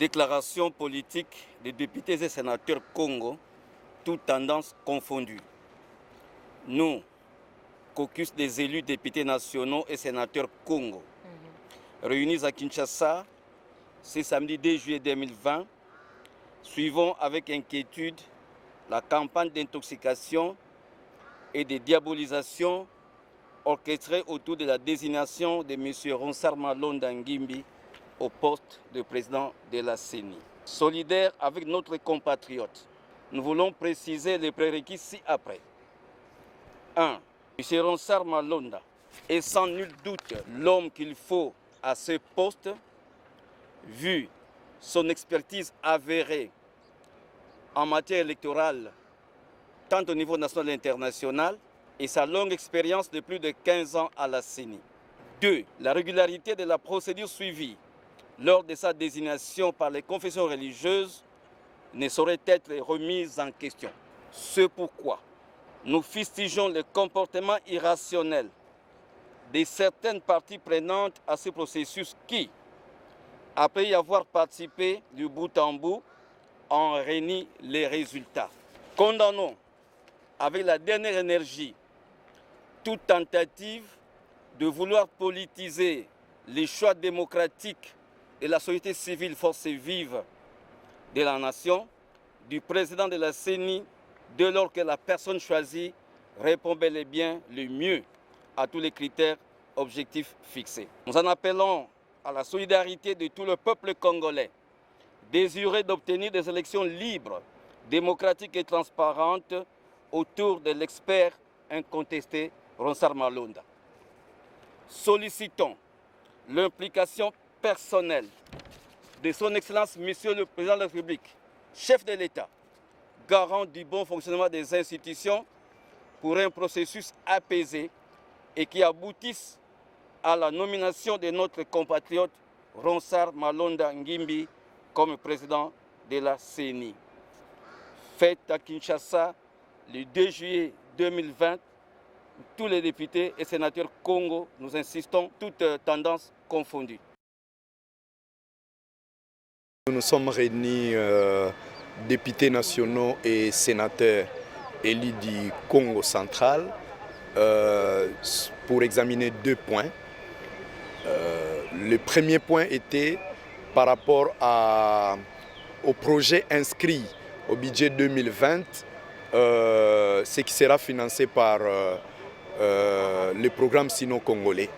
Déclaration politique des députés et sénateurs Congo, toutes tendances confondues. Nous, caucus des élus députés nationaux et sénateurs Congo, réunis à Kinshasa ce samedi 2 juillet 2020, suivons avec inquiétude la campagne d'intoxication et de diabolisation orchestrée autour de la désignation de M. Ronsard Malonda Ngimbi au poste de président de la CENI. Solidaires avec notre compatriote, nous voulons préciser les prérequis ci-après. 1. M. Ronsard Malonda est sans nul doute l'homme qu'il faut à ce poste, vu son expertise avérée en matière électorale, tant au niveau national et international, et sa longue expérience de plus de 15 ans à la CENI. 2. La régularité de la procédure suivie lors de sa désignation par les confessions religieuses ne saurait être remise en question. C'est pourquoi nous fustigeons le comportement irrationnel de certaines parties prenantes à ce processus qui, après y avoir participé du bout en bout, en renie les résultats. Condamnons avec la dernière énergie toute tentative de vouloir politiser les choix démocratiques de la société civile force vive de la nation, du président de la CENI, dès lors que la personne choisie répond bel et bien le mieux à tous les critères objectifs fixés. Nous en appelons à la solidarité de tout le peuple congolais, désireux d'obtenir des élections libres, démocratiques et transparentes autour de l'expert incontesté Ronsard Malonda. Sollicitons l'implication personnelle de son Excellence Monsieur le Président de la République, chef de l'État, garant du bon fonctionnement des institutions pour un processus apaisé et qui aboutisse à la nomination de notre compatriote Ronsard Malonda Ngimbi comme président de la CENI. Fête à Kinshasa le 2 juillet 2020, tous les députés et sénateurs Congo, nous insistons, toutes tendances confondues. Nous sommes réunis députés nationaux et sénateurs élus du Congo central pour examiner deux points. Le premier point était par rapport au projet inscrit au budget 2020, ce qui sera financé par le programme sino-congolais.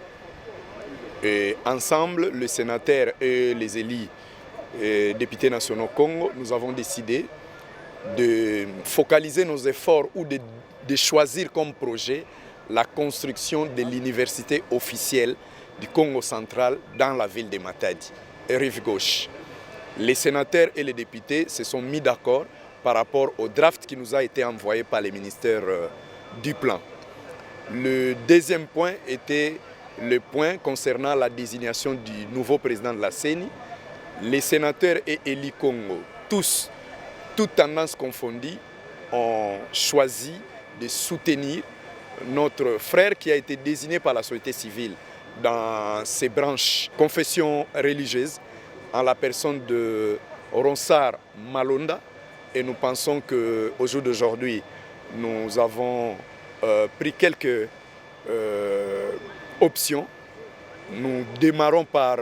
Et ensemble, le sénateur et les élus députés nationaux Congo, nous avons décidé de focaliser nos efforts ou de choisir comme projet la construction de l'université officielle du Congo central dans la ville de Matadi, rive gauche. Les sénateurs et les députés se sont mis d'accord par rapport au draft qui nous a été envoyé par les ministères du plan. Le deuxième point était le point concernant la désignation du nouveau président de la CENI. Les sénateurs et élus Congo, tous, toutes tendances confondues, ont choisi de soutenir notre frère qui a été désigné par la société civile dans ses branches confession religieuse en la personne de Ronsard Malonda. Et nous pensons qu'au jour d'aujourd'hui, nous avons pris quelques options. Nous démarrons par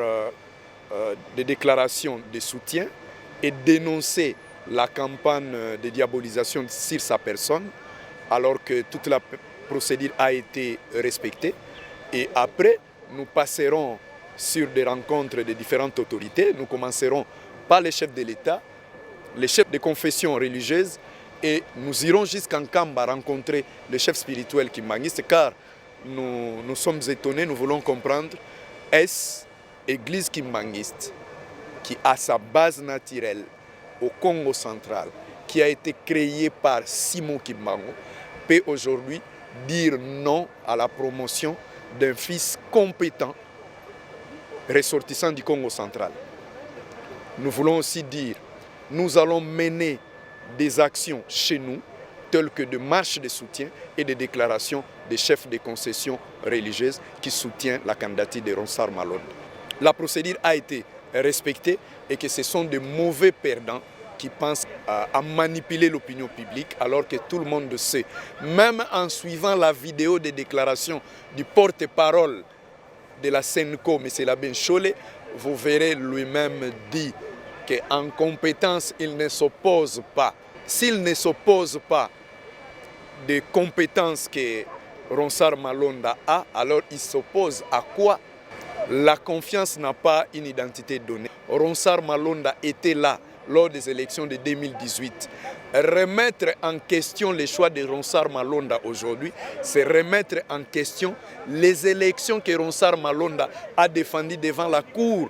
des déclarations de soutien et dénoncer la campagne de diabolisation sur sa personne alors que toute la procédure a été respectée. Et après, nous passerons sur des rencontres de différentes autorités. Nous commencerons par les chefs de l'État, les chefs de confession religieuse et nous irons jusqu'en Kamba rencontrer le chef spirituel kimbangiste car nous sommes étonnés, nous voulons comprendre, est-ce Église kimbangiste qui a sa base naturelle au Congo central, qui a été créée par Simon Kimbangu, peut aujourd'hui dire non à la promotion d'un fils compétent ressortissant du Congo central. Nous voulons aussi dire, nous allons mener des actions chez nous, telles que de marches de soutien et de déclarations des chefs de concessions religieuses qui soutiennent la candidature de Ronsard Malonda. La procédure a été respectés et que ce sont de mauvais perdants qui pensent à manipuler l'opinion publique alors que tout le monde sait. Même en suivant la vidéo des déclarations du porte-parole de la Senco, M. Labin Cholé, vous verrez lui-même dire qu'en compétence, il ne s'oppose pas. S'il ne s'oppose pas des compétences que Ronsard Malonda a, alors il s'oppose à quoi? La confiance n'a pas une identité donnée. Ronsard Malonda était là lors des élections de 2018. Remettre en question les choix de Ronsard Malonda aujourd'hui, c'est remettre en question les élections que Ronsard Malonda a défendues devant la Cour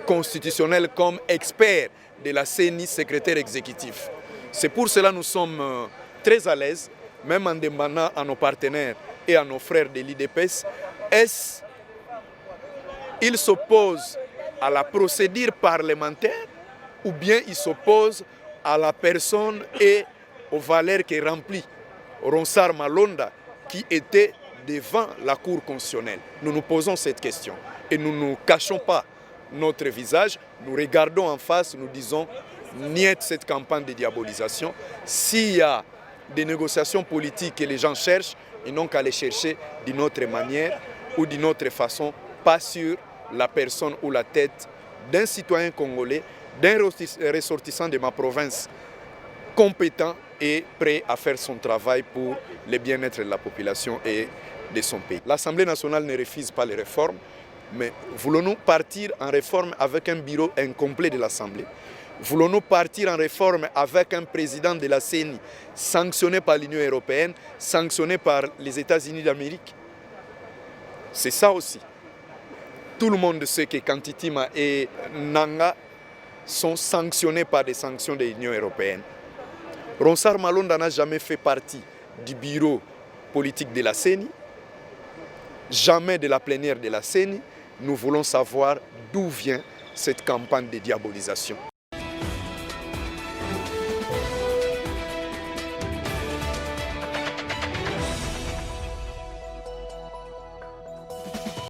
constitutionnelle comme expert de la CENI, secrétaire exécutif. C'est pour cela que nous sommes très à l'aise, même en demandant à nos partenaires et à nos frères de l'IDPS, ils s'opposent à la procédure parlementaire ou bien ils s'opposent à la personne et aux valeurs que remplit Ronsard Malonda qui était devant la Cour constitutionnelle. Nous nous posons cette question et nous ne cachons pas notre visage, nous regardons en face, nous disons niet cette campagne de diabolisation. S'il y a des négociations politiques que les gens cherchent, ils n'ont qu'à les chercher d'une autre manière ou d'une autre façon, pas sur la personne ou la tête d'un citoyen congolais, d'un ressortissant de ma province compétent et prêt à faire son travail pour le bien-être de la population et de son pays. L'Assemblée nationale ne refuse pas les réformes, mais voulons-nous partir en réforme avec un bureau incomplet de l'Assemblée? Voulons-nous partir en réforme avec un président de la CENI sanctionné par l'Union européenne, sanctionné par les États-Unis d'Amérique? C'est ça aussi. Tout le monde sait que Kantitima et Nanga sont sanctionnés par des sanctions de l'Union européenne. Ronsard Malonda n'a jamais fait partie du bureau politique de la CENI, jamais de la plénière de la CENI. Nous voulons savoir d'où vient cette campagne de diabolisation.